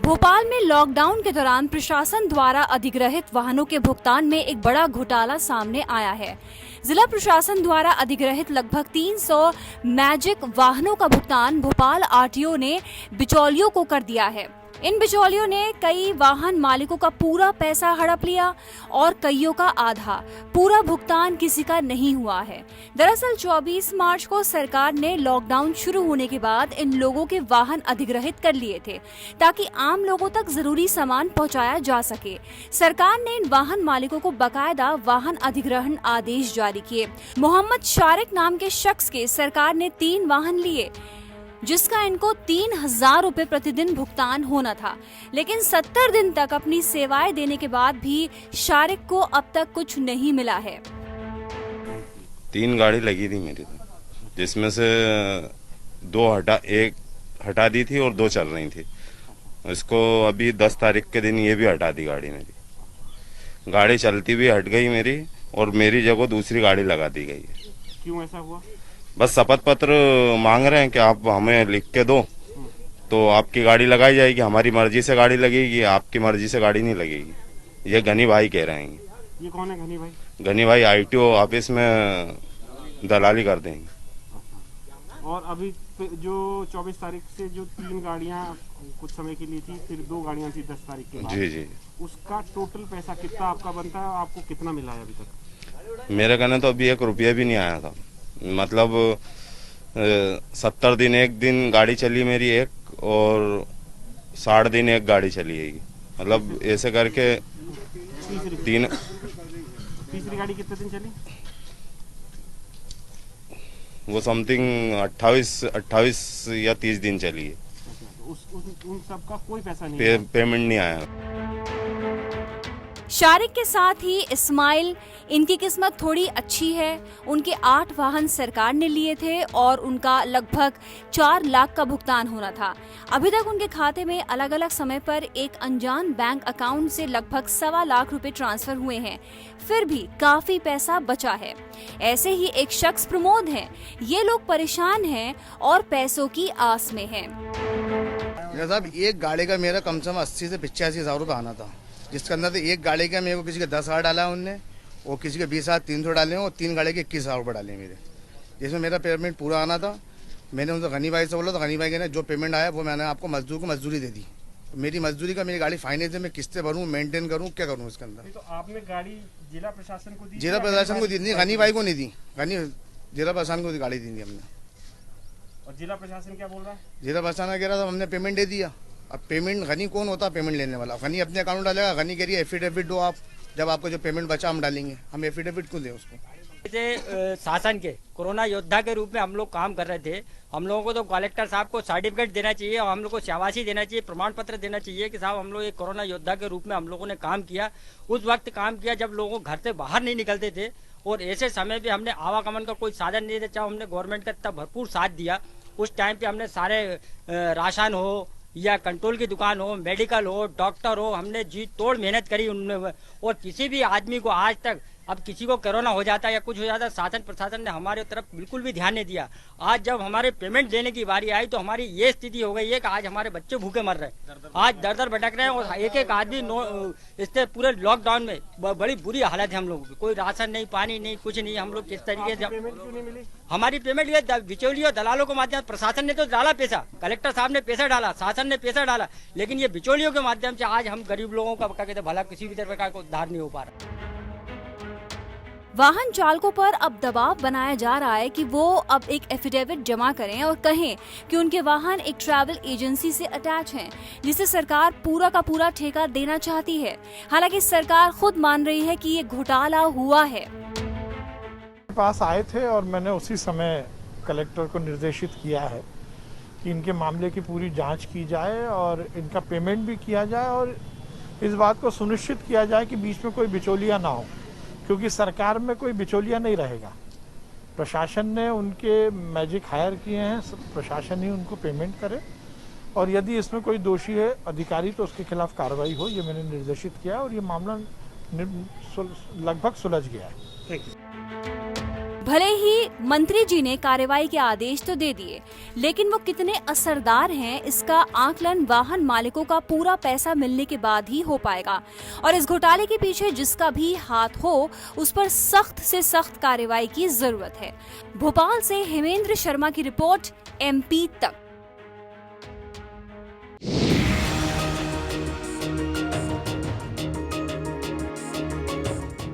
भोपाल में लॉकडाउन के दौरान प्रशासन द्वारा अधिग्रहित वाहनों के भुगतान में एक बड़ा घोटाला सामने आया है। जिला प्रशासन द्वारा अधिग्रहित लगभग 300 मैजिक वाहनों का भुगतान भोपाल आरटीओ ने बिचौलियों को कर दिया है। इन बिचौलियों ने कई वाहन मालिकों का पूरा पैसा हड़प लिया और कईयों का आधा। पूरा भुगतान किसी का नहीं हुआ है। दरअसल 24 मार्च को सरकार ने लॉकडाउन शुरू होने के बाद इन लोगों के वाहन अधिग्रहित कर लिए थे ताकि आम लोगों तक जरूरी सामान पहुंचाया जा सके। सरकार ने इन वाहन मालिकों को बकायदा वाहन अधिग्रहण आदेश जारी किए। मोहम्मद शारिक नाम के शख्स के सरकार ने 3 वाहन लिए जिसका इनको 3000 रुपए प्रतिदिन भुगतान होना था, लेकिन 70 दिन तक अपनी सेवाएं देने के बाद भी शारिक को अब तक कुछ नहीं मिला है। 3 गाड़ी लगी थी मेरी, जिसमें से 1 हटा दी थी और 2 चल रही थी। इसको अभी 10 तारीख के दिन ये भी हटा दी गाड़ी मेरी। गाड़ी चलती भी हट गई मेरी और मेरी जगह दूसरी गाड़ी लगा दी गई है। क्यों ऐसा हुआ? बस शपथ पत्र मांग रहे हैं कि आप हमें लिख के दो तो आपकी गाड़ी लगाई जाएगी। हमारी मर्जी से गाड़ी लगेगी, आपकी मर्जी से गाड़ी नहीं लगेगी। ये गनी भाई कह रहे हैं। ये कौन है गनी भाई? गनी भाई आईटीओ ऑफिस में दलाली कर देंगे। और अभी जो 24 तारीख से जो 3 गाड़ियां कुछ समय के लिए थी, फिर 2 गाड़ियां थी 10 तारीख के बाद। जी जी। उसका टोटल पैसा कितना आपका बनता है? आपको कितना मिला है अभी तक? मेरे कहने तो अभी 1 रुपया भी नहीं आया था। मतलब 70 दिन 1 दिन गाड़ी चली मेरी एक, और 60 दिन 1 गाड़ी चली है। मतलब ऐसे करके तीसरी गाड़ी कितने दिन चली? वो समथिंग 28 या 30 दिन चली है। उन सब का कोई पैसा नहीं पेमेंट नहीं आया। शारिक के साथ ही इस्माइल, इनकी किस्मत थोड़ी अच्छी है। उनके 8 वाहन सरकार ने लिए थे और उनका लगभग 4 लाख का भुगतान होना था। अभी तक उनके खाते में अलग अलग समय पर एक अनजान बैंक अकाउंट से लगभग 1.25 लाख रुपए ट्रांसफर हुए हैं। फिर भी काफी पैसा बचा है। ऐसे ही एक शख्स प्रमोद हैं। ये लोग परेशान हैं और पैसों की आस में हैं। साहब, एक गाड़ी का मेरा कम से कम 80 से 85 हज़ार रुपये आना था, जिसके अंदर से एक गाड़ी का मेरे को किसी के 10,000 डाला उनने, और किसी के 20,300 डाले, और 3 गाड़ी के 21,000 रुपये डाले मेरे, जिसमें मेरा पेमेंट पूरा आना था। मैंने उनसे गनी भाई से बोला तो गनी भाई ने जो पेमेंट आया वो मैंने आपको मजदूर को मजदूरी दे दी। मेरी मजदूरी का मेरी गाड़ी फाइनेंस है, मैं किस्तें भरूँ, मेंटेन करूँ, क्या करूँ इसके अंदर? तो आपने गाड़ी जिला प्रशासन को दी? जिला प्रशासन को दी नहीं, गनी भाई को नहीं दी। जिला प्रशासन को गाड़ी दी हमने। और जिला प्रशासन क्या बोल रहा है? जिला प्रशासन कह रहा था हमने पेमेंट दे दिया। अब पेमेंट गनी कौन होता है पेमेंट लेने वाला? गनी अपने अकाउंट डालेगा। गनी कह रही है एफिडेविट दो आप, जब आपको जो पेमेंट बचा हम डालेंगे। हम एफिडेविट क्यों दें उसको? जैसे शासन के कोरोना योद्धा के रूप में हम लोग काम कर रहे थे। हम लोगों को तो कलेक्टर साहब को सर्टिफिकेट देना चाहिए और हम लोग को शाबाशी देना चाहिए, प्रमाण पत्र देना चाहिए कि साहब हम लोग एक कोरोना योद्धा के रूप में हम लोगों ने काम किया। उस वक्त काम किया जब लोगों घर से बाहर नहीं निकलते थे, और ऐसे समय पे हमने आवागमन का कोई साधन नहीं था। चाहे हमने गवर्नमेंट का इतना भरपूर साथ दिया। उस टाइम पे हमने सारे राशन हो या कंट्रोल की दुकान हो, मेडिकल हो, डॉक्टर हो, हमने जी तोड़ मेहनत करी उनमें। और किसी भी आदमी को आज तक, अब किसी को कोरोना हो जाता या कुछ हो जाता, शासन प्रशासन ने हमारे तरफ बिल्कुल भी ध्यान नहीं दिया। आज जब हमारे पेमेंट देने की बारी आई तो हमारी ये स्थिति हो गई है कि आज हमारे बच्चे भूखे मर रहे हैं, आज दर भटक रहे हैं, और एक आदमी इससे पूरे लॉकडाउन में बड़ी बुरी हालत है हम लोगों की। कोई राशन नहीं, पानी नहीं, कुछ नहीं। हम लोग किस तरीके से क्यों नहीं मिली? हमारी पेमेंट ये बिचौलियों दलालों के माध्यम, प्रशासन ने तो डाला पैसा, कलेक्टर साहब ने पैसा डाला, शासन ने पैसा डाला, लेकिन ये बिचौलियों के माध्यम से आज हम गरीब लोगों का कहते भला किसी भी तरह का उद्धार नहीं हो पा रहा। वाहन चालकों पर अब दबाव बनाया जा रहा है कि वो अब एक एफिडेविट जमा करें और कहें कि उनके वाहन एक ट्रैवल एजेंसी से अटैच हैं, जिसे सरकार पूरा का पूरा ठेका देना चाहती है। हालांकि सरकार खुद मान रही है कि ये घोटाला हुआ है। पास आए थे और मैंने उसी समय कलेक्टर को निर्देशित किया है कि इनके मामले की पूरी जांच की जाए और इनका पेमेंट भी किया जाए, और इस बात को सुनिश्चित किया जाए कि बीच में कोई बिचौलिया ना हो, क्योंकि सरकार में कोई बिचौलिया नहीं रहेगा। प्रशासन ने उनके मैजिक हायर किए हैं, प्रशासन ही उनको पेमेंट करे, और यदि इसमें कोई दोषी है अधिकारी तो उसके खिलाफ कार्रवाई हो, ये मैंने निर्देशित किया और ये मामला लगभग सुलझ गया है। भले ही मंत्री जी ने कार्रवाई के आदेश तो दे दिए, लेकिन वो कितने असरदार हैं इसका आकलन वाहन मालिकों का पूरा पैसा मिलने के बाद ही हो पाएगा। और इस घोटाले के पीछे जिसका भी हाथ हो उस पर सख्त से सख्त कार्रवाई की जरूरत है। भोपाल से हेमेंद्र शर्मा की रिपोर्ट, MP तक।